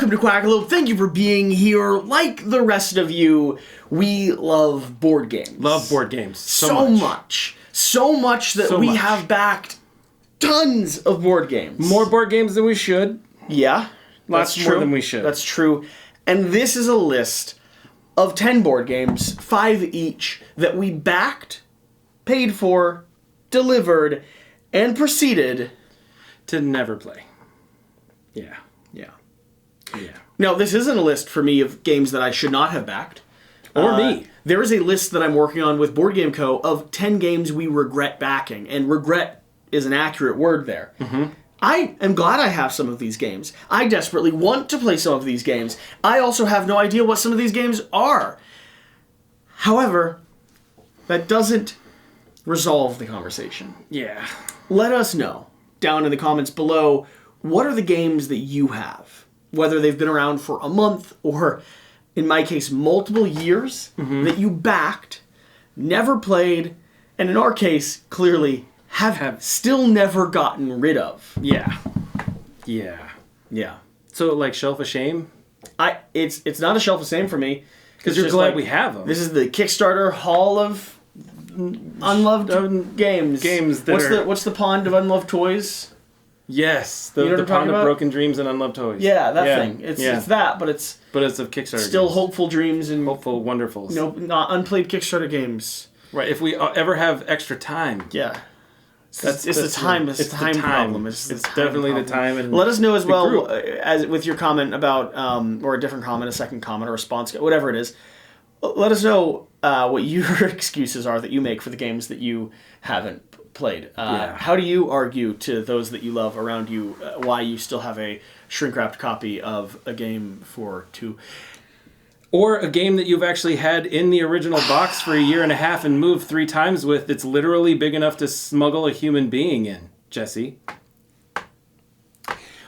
welcome to Quackalope. Thank you for being here. Like the rest of you, we love board games. Love board games. So much. So much that we have backed tons of board games. More board games than we should. Yeah. Lots more than we should. That's true. And this is a list of 10 board games, 5 each, that we backed, paid for, delivered, and proceeded to never play. Yeah. Yeah. Yeah. Now, this isn't a list for me of games that I should not have backed. Or me. There is a list that I'm working on with Board Game Co. of 10 games we regret backing. And regret is an accurate word there. Mm-hmm. I am glad I have some of these games. I desperately want to play some of these games. I also have no idea what some of these games are. However, that doesn't resolve the conversation. Yeah. Let us know down in the comments below, what are the games that you have? Whether they've been around for a month or, in my case, multiple years, that you backed, never played, and in our case, clearly have still never gotten rid of. Yeah. Yeah. Yeah. So, like, Shelf of Shame? It's not a Shelf of Shame for me. Because you're glad we have them. This is the Kickstarter Hall of Unloved Games. What's the Pond of Unloved Toys? Yes, the Pond of Broken Dreams and Unloved Toys. Yeah, that thing. It's that, but it's of Kickstarter. Still games. hopeful dreams and hopeful wonderfuls. Not unplayed Kickstarter games. Right. If we ever have extra time. Yeah. It's the time problem. It's definitely the time. And let us know as well as with your comment about or a different comment, a second comment, or response, whatever it is. Let us know what your excuses are that you make for the games that you haven't played. How do you argue to those that you love around you why you still have a shrink-wrapped copy of a game for 2? Or a game that you've actually had in the original box for a year and a half and moved 3 times with that's literally big enough to smuggle a human being in, Jesse.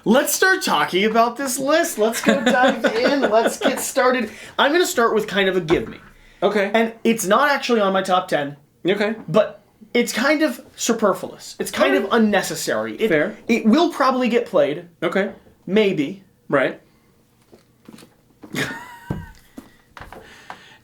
Let's start talking about this list. Let's go dive in. Let's get started. I'm going to start with kind of a give me. Okay. And it's not actually on my top 10. Okay. But it's kind of superfluous. It's kind of unnecessary. Fair. It will probably get played. Okay. Maybe. Right.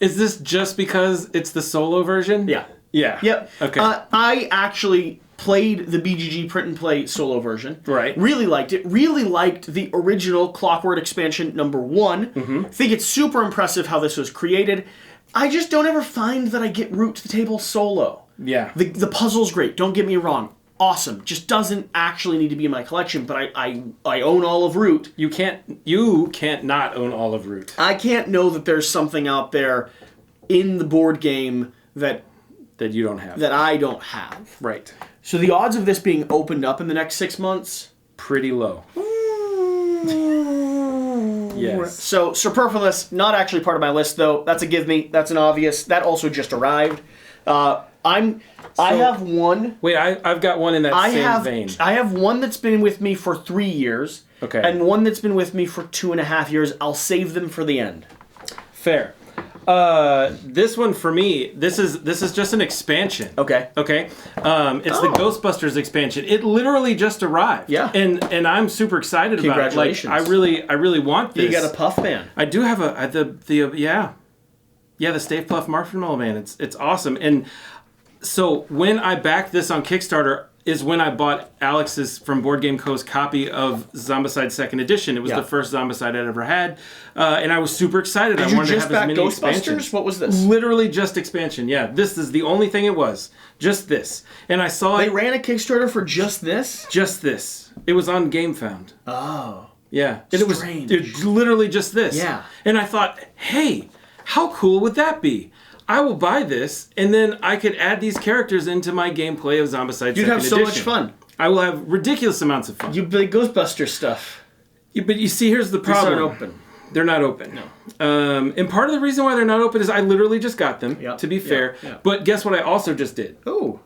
Is this just because it's the solo version? Yeah. Yeah. Yep. Okay. I actually played the BGG print and play solo version. Right. Really liked it. Really liked the original Clockwork expansion #1. Mm-hmm. Think it's super impressive how this was created. I just don't ever find that I get root to the table solo. Yeah. The puzzle's great. Don't get me wrong. Awesome. Just doesn't actually need to be in my collection, but I own all of Root. You can't not own all of Root. I can't know that there's something out there in the board game that you don't have. That I don't have. Right. So the odds of this being opened up in the next 6 months? Pretty low. Yes. So superfluous, not actually part of my list though. That's a give me. That's an obvious. That also just arrived. I have one. Wait, I've got one in that same vein. I have one that's been with me for 3 years. Okay. And one that's been with me for 2.5 years. I'll save them for the end. Fair. This one for me, this is just an expansion. Okay. Okay. It's the Ghostbusters expansion. It literally just arrived. Yeah. And I'm super excited about it. Congratulations. Like, I really want this. You got a Puff Man. I do have the Stave Puff Marshmallow Man. It's awesome. And so when I backed this on Kickstarter is when I bought Alex's from Board Game Co.'s copy of Zombiecide 2nd Edition. It was the first Zombiecide I'd ever had. And I was super excited. Did I you wanted just to have back as many Ghostbusters? expansions. What was this? Literally just expansion, yeah. This is the only thing it was. Just this. And I saw They ran a Kickstarter for just this? Just this. It was on GameFound. Oh. Yeah. Strange. It was literally just this. Yeah. And I thought, hey, how cool would that be? I will buy this, and then I could add these characters into my gameplay of Zombiecide 2nd Edition. You'd have so much fun. I will have ridiculous amounts of fun. You play Ghostbuster stuff. But you see, here's the problem. These aren't open. They're not open. No. And part of the reason why they're not open is I literally just got them, to be fair. Yeah. But guess what I also just did? Oh.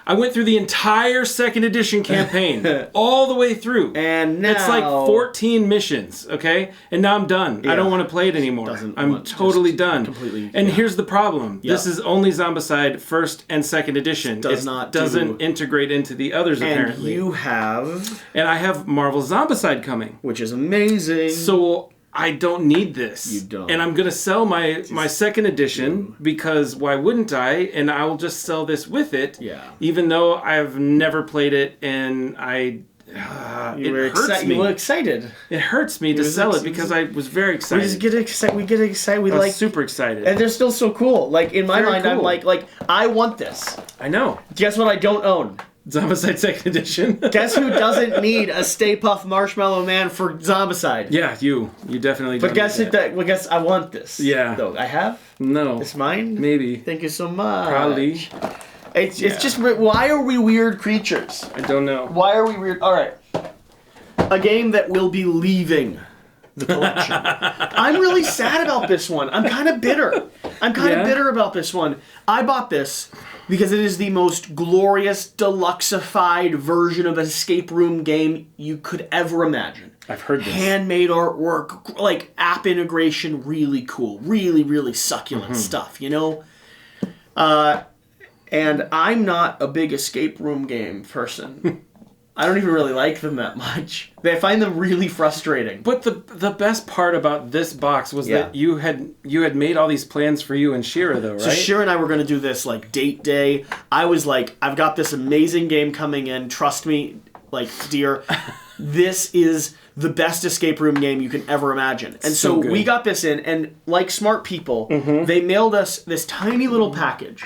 I went through the entire 2nd edition campaign, all the way through. And now... It's like 14 missions, okay? And now I'm done. Yeah. I don't want to play it anymore. I'm totally done. Completely. And here's the problem. Yep. This is only Zombicide 1st and 2nd edition. It doesn't integrate into the others, apparently. And you have... And I have Marvel Zombicide coming. Which is amazing. So I don't need this. You don't. And I'm going to sell my second edition because why wouldn't I? And I will just sell this with it. Yeah. Even though I've never played it and You were excited. It hurts me to sell it because I was very excited. We just get excited. We get excited. We I was super excited. And they're still so cool. Like, in my mind, cool. I'm like, I want this. I know. Guess what I don't own? Zombicide second edition. Guess who doesn't need a Stay Puft Marshmallow Man for Zombicide? Yeah, you definitely don't. But guess I want this. Yeah. Though I have? No. It's mine? Maybe. Thank you so much. Probably. It's just, why are we weird creatures? I don't know. Why are we weird? All right. A game that will be leaving the collection. I'm really sad about this one. I'm kind of bitter. I'm kind of bitter about this one. I bought this because it is the most glorious, deluxeified version of an escape room game you could ever imagine. I've heard this. Handmade artwork, like app integration, really cool. Really, really succulent stuff, you know? And I'm not a big escape room game person. I don't even really like them that much. I find them really frustrating. But the best part about this box was that you had made all these plans for you and Shira, though, right? So Shira and I were going to do this, like, date day. I was like, I've got this amazing game coming in. Trust me, like, dear, this is the best escape room game you can ever imagine. And so we got this in, and like smart people, they mailed us this tiny little package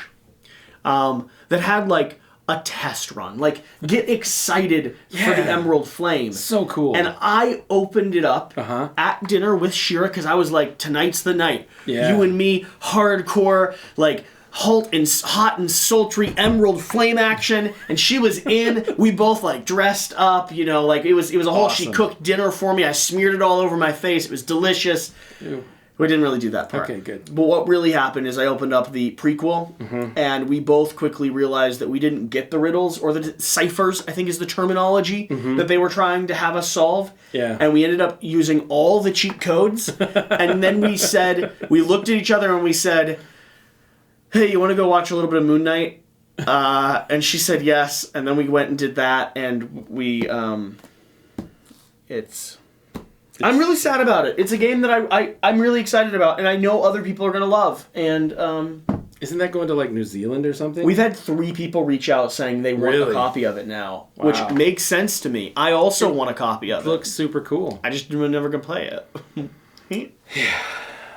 that had, like, a test run. Like, get excited for the Emerald Flame. So cool. And I opened it up at dinner with Shira because I was like, tonight's the night. Yeah. You and me, hardcore, like, hot and sultry Emerald Flame action. And she was in. We both, like, dressed up, you know, like, it was a whole, she cooked dinner for me. I smeared it all over my face. It was delicious. Ew. We didn't really do that part. Okay, good. But what really happened is I opened up the prequel, and we both quickly realized that we didn't get the riddles, or the ciphers, I think is the terminology, that they were trying to have us solve. Yeah. And we ended up using all the cheat codes, and then we looked at each other and we said, hey, you want to go watch a little bit of Moon Knight? And she said yes, and then we went and did that, and I'm really sad about it. It's a game that I'm really excited about, and I know other people are going to love. And isn't that going to, like, New Zealand or something? We've had 3 people reach out saying they want a copy of it now, which makes sense to me. I also want a copy of it. It looks super cool. I just am never going to play it.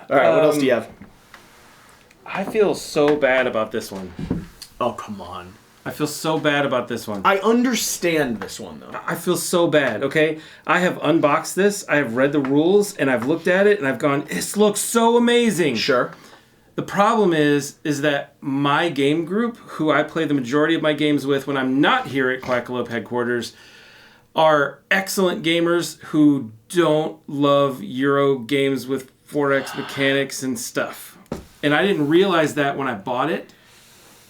All right, what else do you have? I feel so bad about this one. Oh, come on. I feel so bad about this one. I understand this one, though. I feel so bad, okay? I have unboxed this, I have read the rules, and I've looked at it, and I've gone, this looks so amazing. Sure. The problem is that my game group, who I play the majority of my games with when I'm not here at Quackalope headquarters, are excellent gamers who don't love Euro games with 4X mechanics and stuff. And I didn't realize that when I bought it.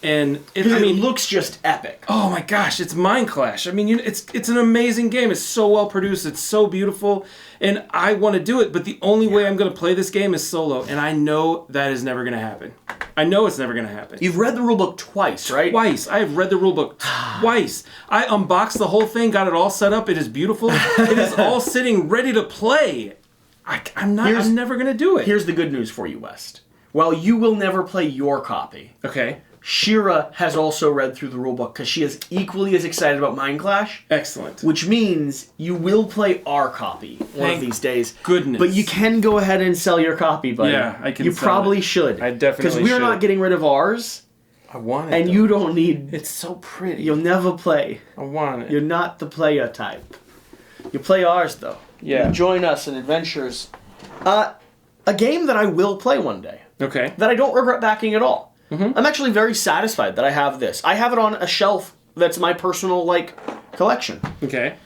And it looks just epic. Oh my gosh, it's Mind Clash. I mean, it's an amazing game. It's so well produced. It's so beautiful, and I want to do it. But the only way I'm going to play this game is solo, and I know that is never going to happen. I know it's never going to happen. You've read the rulebook twice, right? Twice. I have read the rulebook twice. I unboxed the whole thing, got it all set up. It is beautiful. It is all sitting ready to play. I'm never going to do it. Here's the good news for you, West. While you will never play your copy, okay, Shira has also read through the rulebook because she is equally as excited about Mind Clash. Excellent. Which means you will play our copy one of these days. Goodness. But you can go ahead and sell your copy, buddy. Yeah, I can. You probably should. I definitely should. Because we're not getting rid of ours. I want it. And you don't need. It's so pretty. You'll never play. I want it. You're not the player type. You play ours though. Yeah. You join us in adventures. A game that I will play one day. Okay. That I don't regret backing at all. I'm actually very satisfied that I have this. I have it on a shelf that's my personal, like, collection. Okay.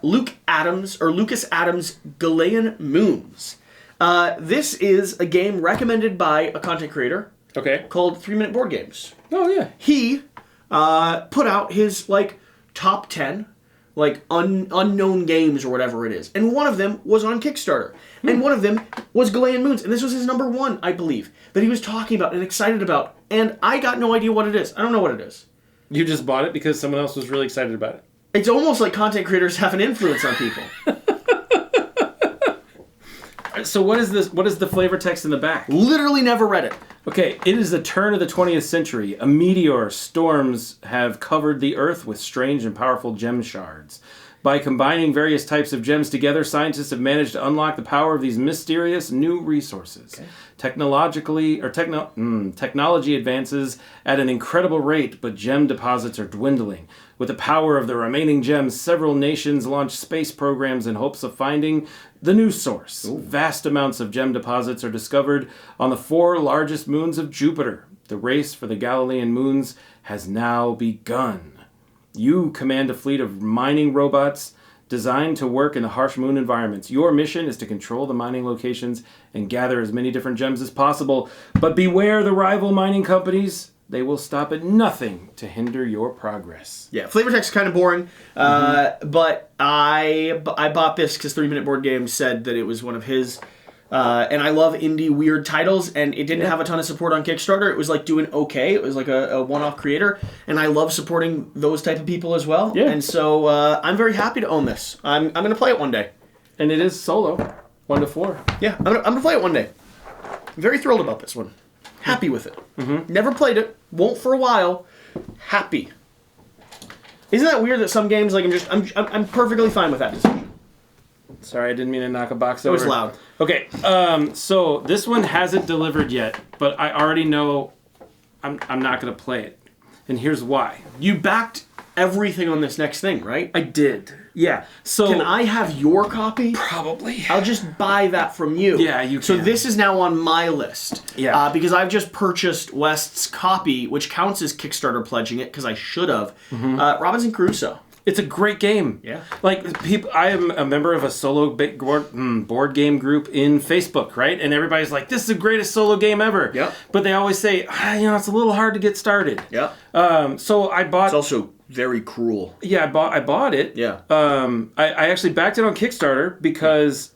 Lucas Adams' Galilean Moons. This is a game recommended by a content creator. Okay. Called 3 Minute Board Games. Oh, yeah. He put out his, like, top 10, like, unknown games or whatever it is. And one of them was on Kickstarter. And one of them was Galilean Moons. And this was his number 1, I believe, that he was talking about and excited about. And I got no idea what it is. I don't know what it is. You just bought it because someone else was really excited about it. It's almost like content creators have an influence on people. So what is this? What is the flavor text in the back? Literally never read it. Okay, it is the turn of the 20th century. A meteor storms have covered the Earth with strange and powerful gem shards. By combining various types of gems together, scientists have managed to unlock the power of these mysterious new resources. Okay. Technology advances at an incredible rate, but gem deposits are dwindling. With the power of the remaining gems, several nations launch space programs in hopes of finding the new source. Ooh. Vast amounts of gem deposits are discovered on the 4 largest moons of Jupiter. The race for the Galilean moons has now begun. You command a fleet of mining robots designed to work in the harsh moon environments. Your mission is to control the mining locations and gather as many different gems as possible. But beware the rival mining companies. They will stop at nothing to hinder your progress. Yeah, flavor text is kind of boring, but I bought this because 3 Minute Board Games said that it was one of his, and I love indie weird titles, and it didn't have a ton of support on Kickstarter. It was like doing okay. It was like a one-off creator, and I love supporting those type of people as well. Yeah. And so I'm very happy to own this. I'm going to play it one day. And it is solo, 1 to 4. Yeah, I'm gonna play it one day. I'm very thrilled about this one. Happy with it. Mm-hmm. Never played it. Won't for a while. Happy. Isn't that weird that some games like I'm perfectly fine with that decision. Sorry, I didn't mean to knock a box over. It was loud. Okay, so this one hasn't delivered yet, but I already know I'm not going to play it, and here's why. You backed everything on this next thing, right? I did. Yeah. So can I have your copy? Probably. I'll just buy that from you. Yeah, you can. So this is now on my list. Yeah. Because I've just purchased West's copy, which counts as Kickstarter pledging it because I should have. Robinson Crusoe. It's a great game. Yeah. Like people, I am a member of a solo board game group in Facebook, right? And everybody's like, "This is the greatest solo game ever." Yep. But they always say, it's a little hard to get started. Yeah. So I bought. It's also very cruel. Yeah, I bought it. Yeah. I actually backed it on Kickstarter because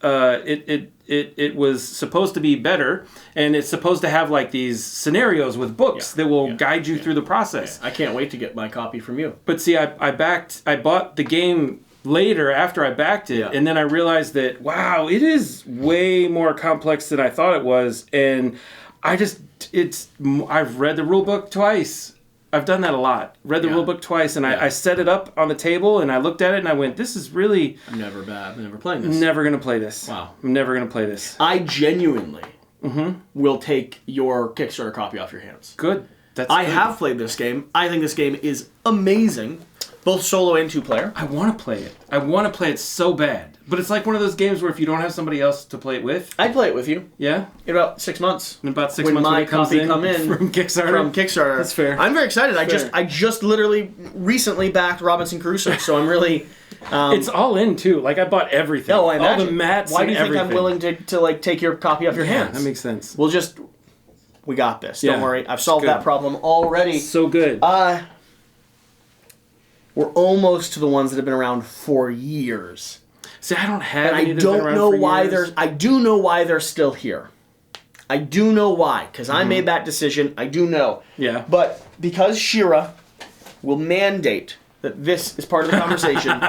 it was supposed to be better, and it's supposed to have like these scenarios with books that will guide you through the process. Yeah. I can't wait to get my copy from you. But see, I bought the game later after I backed it, and then I realized that it is way more complex than I thought it was, and I've read the rule book twice. I've done that a lot. Read the rule book twice, and I set it up on the table, and I looked at it, and I went, this is really... I'm never playing this. Never going to play this. Wow. I'm never going to play this. I genuinely will take your Kickstarter copy off your hands. Good. I have played this game. I think this game is amazing, both solo and 2-player. I want to play it. I want to play it so bad. But it's like one of those games where if you don't have somebody else to play it with... I'd play it with you. Yeah? In about 6 months. In about 6 months when my copy come in from Kickstarter. That's fair. I'm very excited. I just literally recently backed Robinson Crusoe, so I'm really... it's all in, too. Like, I bought everything. Oh, I imagine. All the mats. Why do you think I'm willing to like take your copy off your hands? That makes sense. We got this. Don't worry. I've solved that problem already. So good. We're almost to the ones that have been around for years. See, I don't have any that have been around for years. I do know why they're still here. I do know why, because I made that decision. I do know. Yeah. But because Shira will mandate that this is part of the conversation.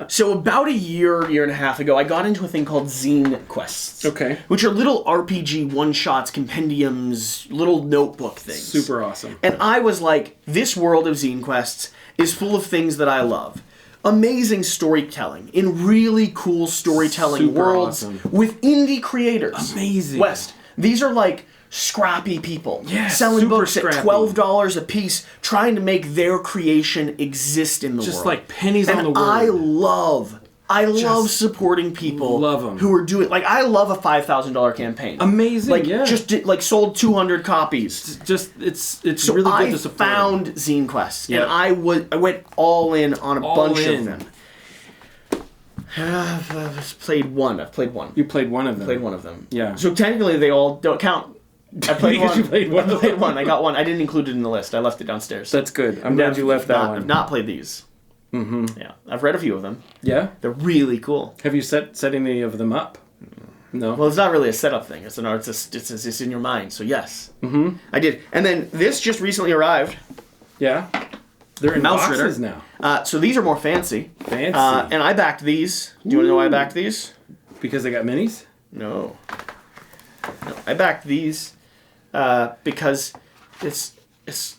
So about a year and a half ago, I got into a thing called Zene quests. Okay. Which are little RPG one-shots, compendiums, little notebook things. Super awesome. And I was like, this world of Zene quests is full of things that I love. Amazing storytelling in really cool storytelling worlds with indie creators. Amazing. West, these are like scrappy people selling books at $12 a piece, trying to make their creation exist in the world. Just like pennies on the word. I love supporting people who are doing... Like, I love a $5,000 campaign. Amazing, like, just sold 200 copies. It's really good to support. So I found Zine Quests, and I went all in on a bunch of them. I've played one. You played one of them. Played one of them. Yeah. So technically, they all don't count. I played one. You played one. I played one. I got one. I didn't include it in the list. I left it downstairs. That's good. I'm glad you left that one. I've not played these. Mm-hmm. Yeah, I've read a few of them. Yeah? They're really cool. Have you set any of them up? No. Well, it's not really a setup thing. It's it's in your mind. So yes, I did. And then this just recently arrived. Yeah. They're in boxes now. So these are more fancy. Fancy. And I backed these. Do you want to know why I backed these? Because they got minis? No. I backed these because it's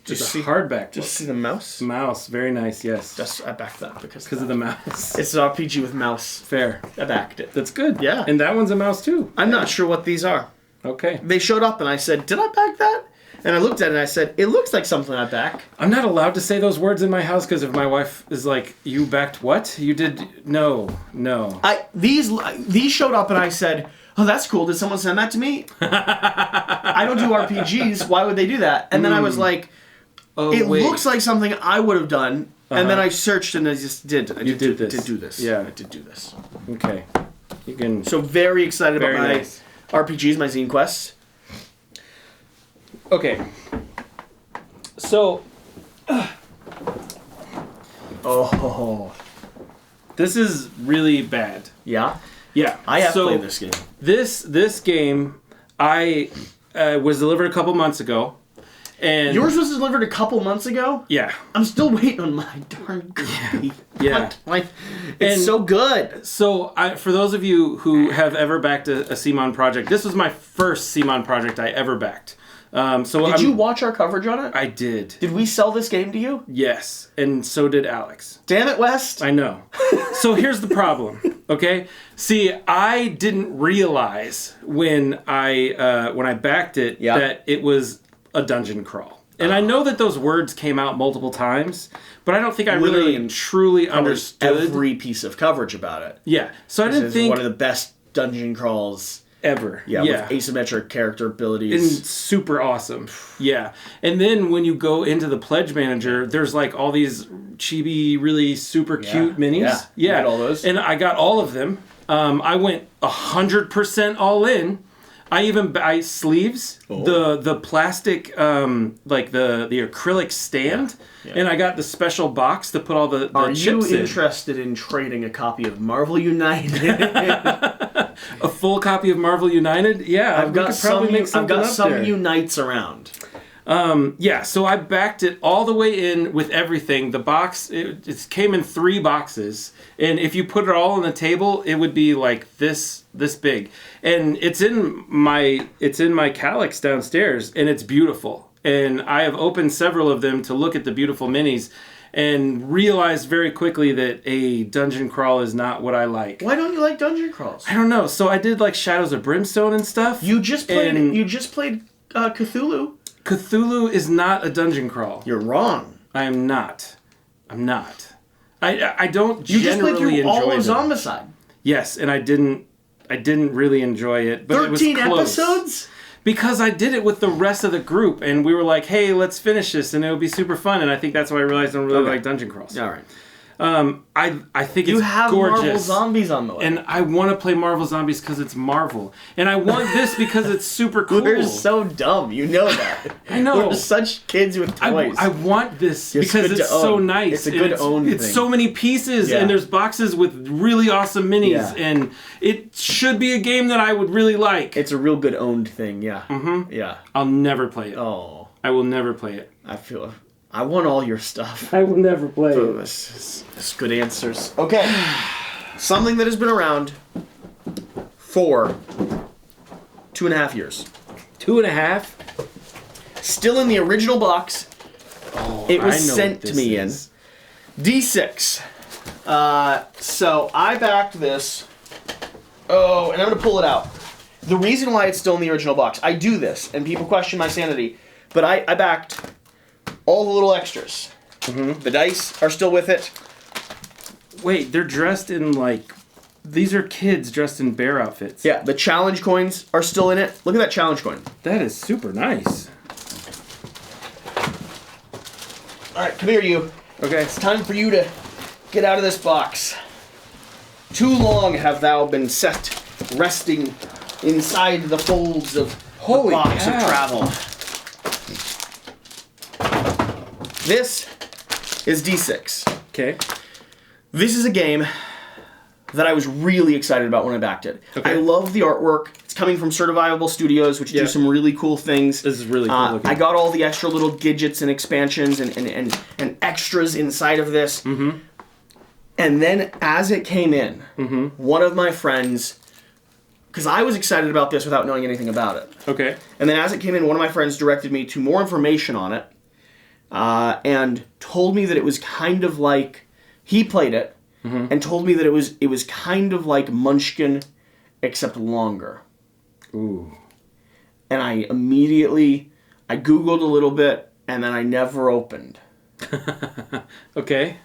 just a hardback. Just see the mouse? Mouse, very nice, yes. I backed that because of the mouse. It's an RPG with mouse. Fair. I backed it. That's good. Yeah. And that one's a mouse too. I'm not sure what these are. Okay. They showed up and I said, did I back that? And I looked at it and I said, it looks like something I back. I'm not allowed to say those words in my house because if my wife is like, you backed what? You did... No. These showed up and I said, oh, that's cool. Did someone send that to me? I don't do RPGs. Why would they do that? And then I was like, looks like something I would have done. And then I searched and I just did. I did do this. Yeah. I did do this. Okay. You can... So very excited about my RPGs, my Zine quests. Okay. So... Oh. This is really bad. Yeah? Yeah. I have played this game. This game, I was delivered a couple months ago. And yours was delivered a couple months ago? Yeah. I'm still waiting on my darn copy. Yeah. It's so good. So, for those of you who have ever backed a CMON project, this was my first CMON project I ever backed. Did you watch our coverage on it? I did. Did we sell this game to you? Yes, and so did Alex. Damn it, West. I know. So here's the problem, okay? See, I didn't realize when I backed it that it was a dungeon crawl. And I know that those words came out multiple times, but I don't think I really and truly understood every piece of coverage about it. Yeah. So I didn't think one of the best dungeon crawls ever. Yeah, with asymmetric character abilities. And super awesome. Yeah. And then when you go into the Pledge Manager, there's like all these chibi, really super cute minis. Yeah. You got all those? And I got all of them. I went 100% all in. I even buy sleeves, the plastic, like the acrylic stand, and I got the special box to put all the chips in. Are you interested in trading a copy of Marvel United? A full copy of Marvel United? Yeah, I've got some Unites around. So I backed it all the way in with everything. The box, it came in 3 boxes, and if you put it all on the table, it would be like this big. And it's in my Calyx downstairs, and it's beautiful. And I have opened several of them to look at the beautiful minis, and realized very quickly that a dungeon crawl is not what I like. Why don't you like dungeon crawls? I don't know. So I did like Shadows of Brimstone and stuff. You just played Cthulhu. Cthulhu is not a dungeon crawl. You're wrong. I'm not. I don't you generally just played through enjoy all of them. Zombiecide. Yes, and I didn't really enjoy it. But 13 it was close. episodes? Because I did it with the rest of the group, and we were like, hey, let's finish this, and it'll be super fun. And I think that's why I realized I don't really like dungeon crawls. All right. I think it's gorgeous. You have Marvel Zombies on the way. And I want to play Marvel Zombies because it's Marvel. And I want this because it's super cool. We're so dumb. You know that. I know. We're such kids with toys. I want this because it's so nice. It's a good own thing. It's so many pieces, and there's boxes with really awesome minis, and it should be a game that I would really like. It's a real good owned thing, yeah. Mm-hmm. Yeah. I'll never play it. Oh. I will never play it. I want all your stuff. I will never play it. That's good answers. Okay. Something that has been around for 2.5 years. 2.5? Still in the original box. Oh, it was sent to me in. D6. So I backed this. Oh, and I'm going to pull it out. The reason why it's still in the original box, I do this, and people question my sanity, but I backed all the little extras. Mm-hmm. The dice are still with it. Wait, they're dressed in like... These are kids dressed in bear outfits. Yeah, the challenge coins are still in it. Look at that challenge coin. That is super nice. Alright, come here, you. Okay. It's time for you to get out of this box. Too long have thou been set resting inside the folds of the box of travel. This is D6. Okay. This is a game that I was really excited about when I backed it. Okay. I love the artwork. It's coming from Certifiable Studios, which do some really cool things. This is really cool looking. I got all the extra little gadgets and expansions and extras inside of this. Mm-hmm. And then as it came in, one of my friends because I was excited about this without knowing anything about it. Okay. And then as it came in, one of my friends directed me to more information on it, and told me that it was kind of like, he played it, and told me that it was kind of like Munchkin, except longer. Ooh. And I Googled a little bit, and then I never opened. Okay.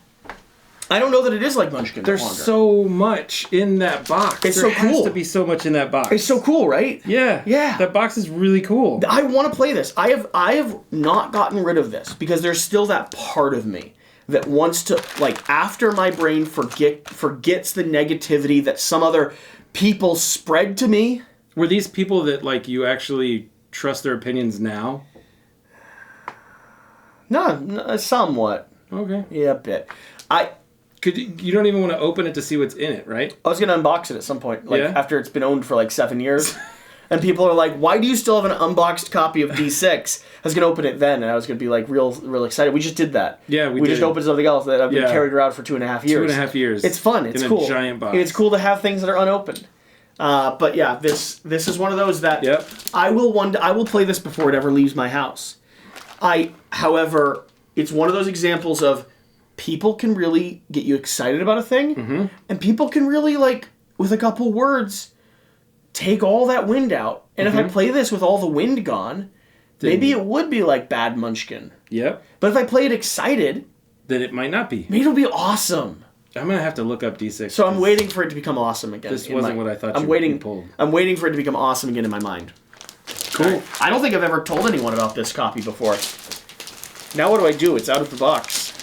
I don't know that it is like Munchkin. There's longer. so much in that box. It's there so cool. has to be so much in that box. It's so cool, right? Yeah. Yeah. That box is really cool. I want to play this. I have not gotten rid of this because there's still that part of me that wants to, like, after my brain forgets the negativity that some other people spread to me. Were these people that, like, you actually trust their opinions now? No, somewhat. Okay. Yeah, a bit. You don't even want to open it to see what's in it, right? I was going to unbox it at some point, like, Yeah? after it's been owned for like 7 years. And people are like, why do you still have an unboxed copy of D6? I was going to open it then, and I was going to be like real excited. We just did that. Yeah, we did. did. Just opened something else that I've been Yeah. carried around for 2.5 years. 2.5 years. It's fun. It's in cool. a giant box. It's cool to have things that are unopened. But yeah, this is one of those that Yep. I will play this before it ever leaves my house. However, it's one of those examples of people can really get you excited about a thing, and people can really, like, with a couple words, take all that wind out. And if I play this with all the wind gone, maybe it would be like Bad Munchkin. Yep. But if I play it excited, Then it might not be. maybe it'll be awesome. I'm going to have to look up D6. So I'm waiting for it to become awesome again. This wasn't what I thought you pulled. I'm waiting for it to become awesome again in my mind. Cool. I don't think I've ever told anyone about this copy before. Now what do? It's out of the box.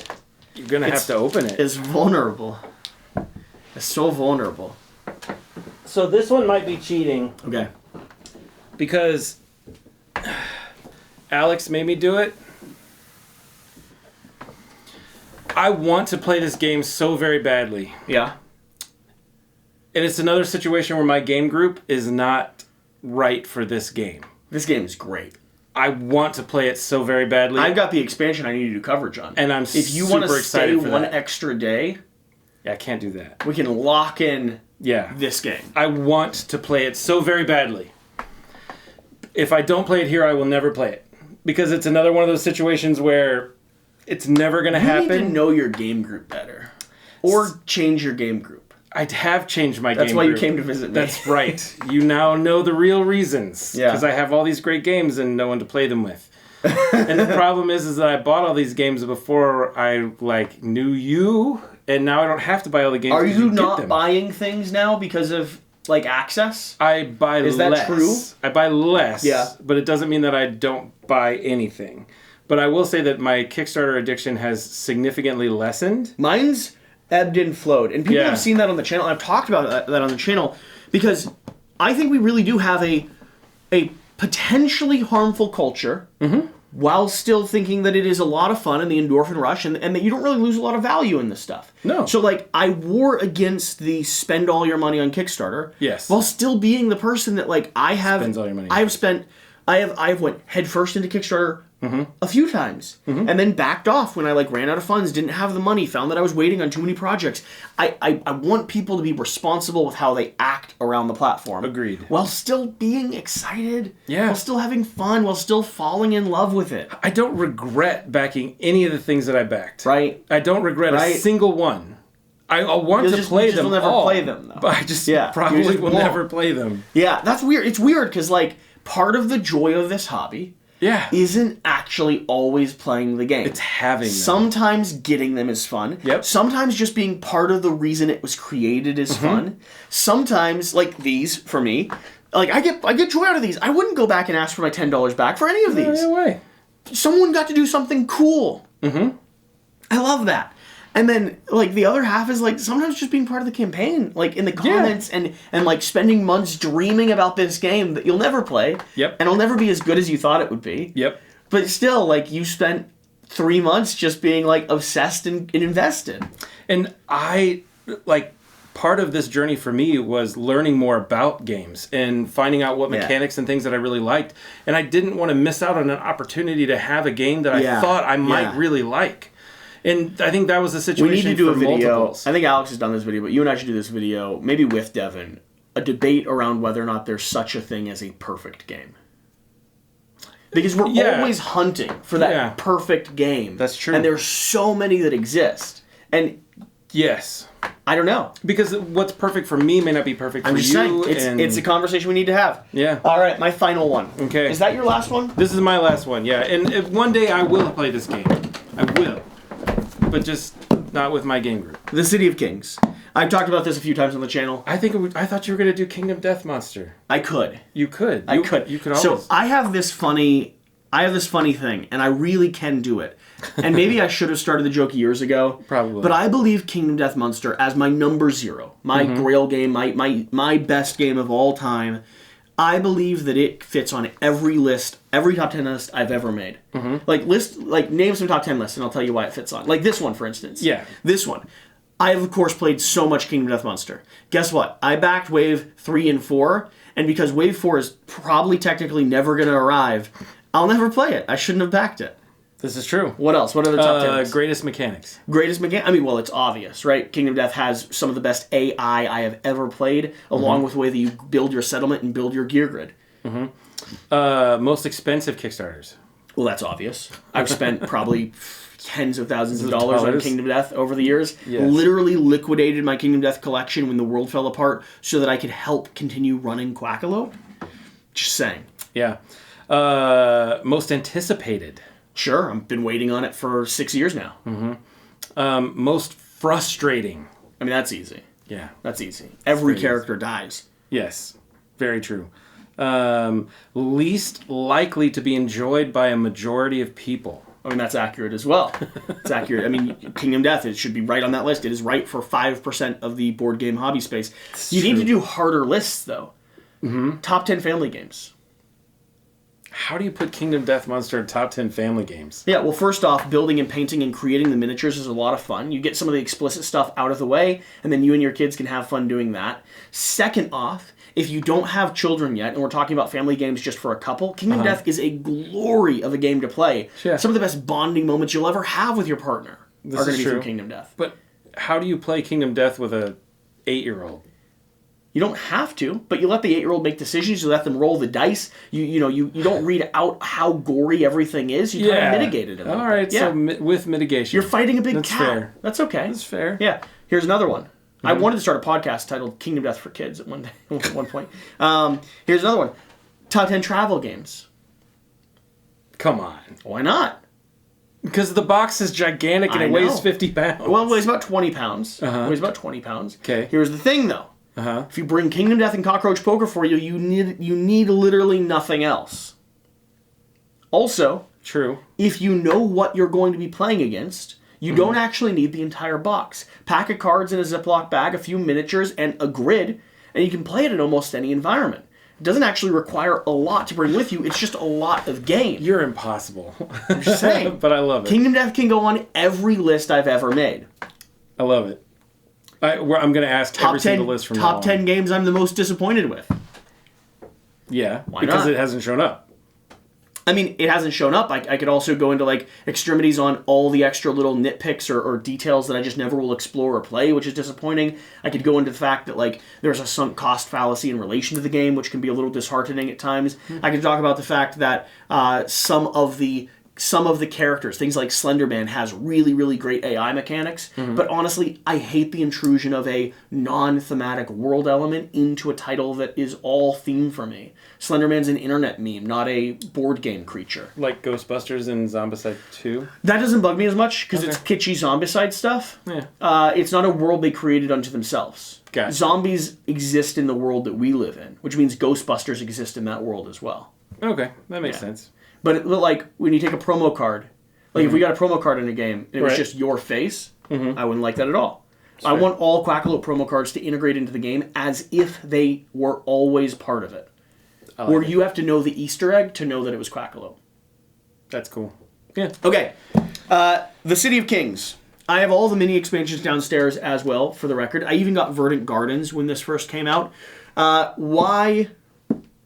You're going to have to open it. It's vulnerable. It's so vulnerable. So this one might be cheating Okay. because Alex made me do it. I want to play this game so very badly. Yeah. And it's another situation where my game group is not right for this game. This game is great. I want to play it so very badly. I've got the expansion I need to do coverage on. And I'm if you want to super stay excited for one that. extra day, Yeah, I can't do that. we can lock in Yeah. this game. I want to play it so very badly. If I don't play it here, I will never play it. Because it's another one of those situations where it's never going to happen. You need to know your game group better. Or change your game group. I have changed my game group. That's why you came to visit me. That's right. You now know the real reasons. Yeah. Because I have all these great games and no one to play them with. And the problem is that I bought all these games before I, like, knew you, and now I don't have to buy all the games. Are 'cause you get not them. buying things now because of, like, access? I buy less. Is that true? I buy less. Yeah. But it doesn't mean that I don't buy anything. But I will say that my Kickstarter addiction has significantly lessened. Mine's ebbed and flowed. And people Yeah. have seen that on the channel. I've talked about that on the channel because I think we really do have a potentially harmful culture while still thinking that it is a lot of fun and the endorphin rush and that you don't really lose a lot of value in this stuff. No. So, like, I war against the spend all your money on Kickstarter. Yes. While still being the person that, like, Spends all your money. I've went headfirst into Kickstarter a few times and then backed off when I, like, ran out of funds, didn't have the money, found that I was waiting on too many projects. I want people to be responsible with how they act around the platform. Agreed. While still being excited. Yeah. While still having fun. While still falling in love with it. I don't regret backing any of the things that I backed. Right. I don't regret a single one. I want to play them will never all, play them, though. but I just Yeah, you probably just will won't. never play them. Yeah, that's weird. It's weird because, like, part of the joy of this hobby isn't actually always playing the game. It's having them. Sometimes getting them is fun. Yep. Sometimes just being part of the reason it was created is fun. Sometimes, like these, for me, like, I get joy out of these. I wouldn't go back and ask for my $10 back for any of these. No way. Someone got to do something cool. I love that. And then, like, the other half is, like, sometimes just being part of the campaign. Like, in the comments and like, spending months dreaming about this game that you'll never play. Yep. And it'll never be as good as you thought it would be. Yep. But still, like, you spent 3 months just being, like, obsessed and invested. And I, like, part of this journey for me was learning more about games and finding out what mechanics and things that I really liked. And I didn't want to miss out on an opportunity to have a game that I thought I might really like. And I think that was the situation. We need to do a video. Multiples. I think Alex has done this video, but you and I should do this video, maybe with Devin, a debate around whether or not there's such a thing as a perfect game. Because we're always hunting for that perfect game. That's true. And there's so many that exist. And yes. I don't know. Because what's perfect for me may not be perfect for you. I'm just saying, it's a conversation we need to have. Yeah. All right, my final one. Okay. Is that your last one? This is my last one, yeah. And one day I will play this game. I will. But just not with my game group. The City of Kings. I've talked about this a few times on the channel. I thought you were going to do Kingdom Death Monster. I could. You could. I could. You could always. So I have this funny thing, and I really can do it. And maybe I should have started the joke years ago. Probably. But I believe Kingdom Death Monster as my number 0. My grail game, my best game of all time. I believe that it fits on every list, every top 10 list I've ever made. Name some top 10 lists, and I'll tell you why it fits on. Like this one, for instance. Yeah. This one. I have, of course, played so much Kingdom Death Monster. Guess what? I backed Wave 3 and 4, and because Wave 4 is probably technically never going to arrive, I'll never play it. I shouldn't have backed it. This is true. What else? What are the top 10 lists? Greatest mechanics. Greatest mechanics? I mean, well, it's obvious, right? Kingdom Death has some of the best AI I have ever played, along with the way that you build your settlement and build your gear grid. Most expensive Kickstarters. Well, that's obvious. I've spent probably tens of thousands of dollars on Kingdom Death over the years. Yes. Literally liquidated my Kingdom Death collection when the world fell apart so that I could help continue running Quackalope. Just saying. Yeah. Most anticipated. Sure, I've been waiting on it for 6 years now. Most frustrating. I mean, that's easy. Yeah. That's easy. Every character dies. Yes. Very true. Least likely to be enjoyed by a majority of people. I mean, that's accurate as well. It's accurate. I mean, Kingdom Death, it should be right on that list. It is right for 5% of the board game hobby space. You need to do harder lists, though. Top 10 family games. How do you put Kingdom Death Monster in top 10 family games? Yeah, well, first off, building and painting and creating the miniatures is a lot of fun. You get some of the explicit stuff out of the way, and then you and your kids can have fun doing that. Second off, if you don't have children yet, and we're talking about family games just for a couple, Kingdom Death is a glory of a game to play. Yeah. Some of the best bonding moments you'll ever have with your partner are going to be true. from Kingdom Death. But how do you play Kingdom Death with a 8-year-old? You don't have to, but you let the 8-year-old make decisions. You let them roll the dice. You don't read out how gory everything is. You kind of mitigate it a little. All right, bit. Yeah. so with mitigation. You're fighting a big That's cat. fair. That's okay. That's fair. Yeah. Here's another one. I wanted to start a podcast titled Kingdom Death for Kids at one point. Here's another one. Top 10 travel games. Come on. Why not? Because the box is gigantic and it weighs 50 pounds. Well, it weighs about 20 pounds. It weighs about 20 pounds. Okay. Here's the thing, though. If you bring Kingdom Death and Cockroach Poker for you, you need literally nothing else. Also, true. If you know what you're going to be playing against, you don't actually need the entire box. Pack of cards in a Ziploc bag, a few miniatures, and a grid, and you can play it in almost any environment. It doesn't actually require a lot to bring with you. It's just a lot of game. You're impossible. I'm just saying. But I love it. Kingdom Death can go on every list I've ever made. I love it. I'm going to ask every single list from now on. Top 10 games I'm the most disappointed with. Yeah, Why because not? it hasn't shown up. I mean, it hasn't shown up. I could also go into like extremities on all the extra little nitpicks or details that I just never will explore or play, which is disappointing. I could go into the fact that like there's a sunk cost fallacy in relation to the game, which can be a little disheartening at times. I could talk about the fact that some of the characters, things like Slenderman, has really, really great AI mechanics. But honestly, I hate the intrusion of a non-thematic world element into a title that is all theme for me. Slenderman's an internet meme, not a board game creature. Like Ghostbusters and Zombiecide 2? That doesn't bug me as much, because it's kitschy Zombiecide stuff. Yeah. It's not a world they created unto themselves. Gotcha. Zombies exist in the world that we live in, which means Ghostbusters exist in that world as well. Okay, that makes sense. But like, when you take a promo card, like if we got a promo card in a game, and it was just your face, I wouldn't like that at all. I want all Quackalope promo cards to integrate into the game as if they were always part of it. Where you have to know the Easter egg to know that it was Quackalope. That's cool. Yeah. Okay. The City of Kings. I have all the mini expansions downstairs as well, for the record. I even got Verdant Gardens when this first came out. Why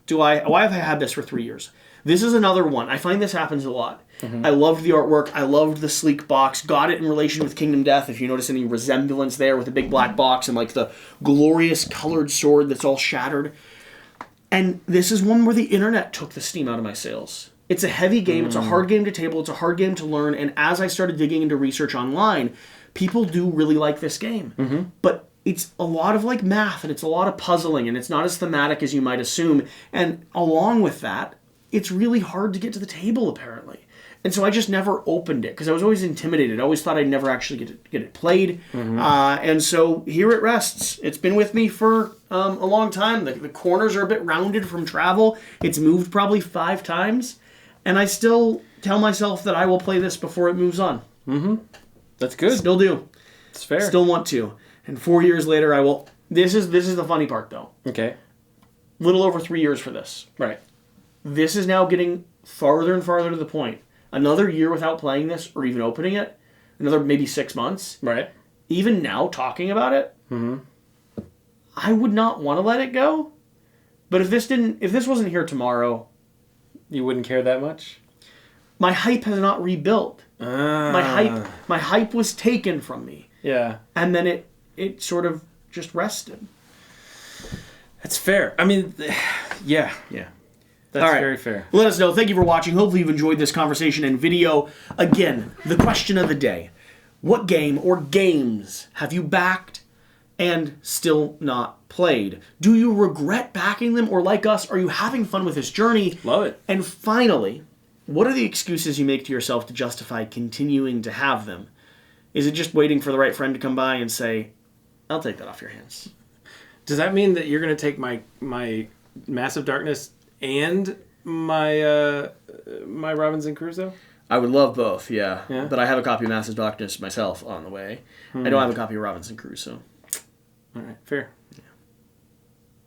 have I had this for 3 years? This is another one. I find this happens a lot. I loved the artwork. I loved the sleek box. Got it in relation with Kingdom Death, if you notice any resemblance there with the big black box and like the glorious colored sword that's all shattered. And this is one where the internet took the steam out of my sales. It's a heavy game. It's a hard game to table. It's a hard game to learn. And as I started digging into research online, people do really like this game. But it's a lot of like math and it's a lot of puzzling and it's not as thematic as you might assume. And along with that, it's really hard to get to the table apparently. And so I just never opened it because I was always intimidated. I always thought I'd never actually get it played. And so here it rests. It's been with me for a long time. The corners are a bit rounded from travel. It's moved probably 5 times. And I still tell myself that I will play this before it moves on. That's good. Still do. It's fair. Still want to. And 4 years later I will... This is the funny part though. Okay. Little over 3 years for this. Right. This is now getting farther and farther to the point. Another year without playing this or even opening it, another maybe 6 months. Right. Even now talking about it, I would not want to let it go. But if this wasn't here tomorrow, you wouldn't care that much? My hype has not rebuilt. My hype was taken from me. Yeah. And then it sort of just rested. That's fair. I mean, yeah. Yeah. That's all right. Very fair. Let us know. Thank you for watching. Hopefully you've enjoyed this conversation and video. Again, the question of the day. What game or games have you backed and still not played? Do you regret backing them? Or like us, are you having fun with this journey? Love it. And finally, what are the excuses you make to yourself to justify continuing to have them? Is it just waiting for the right friend to come by and say, I'll take that off your hands? Does that mean that you're going to take my Massive Darkness and my Robinson Crusoe? I would love both, yeah. But I have a copy of Massive Darkness myself on the way. I don't have a copy of Robinson Crusoe. All right, fair.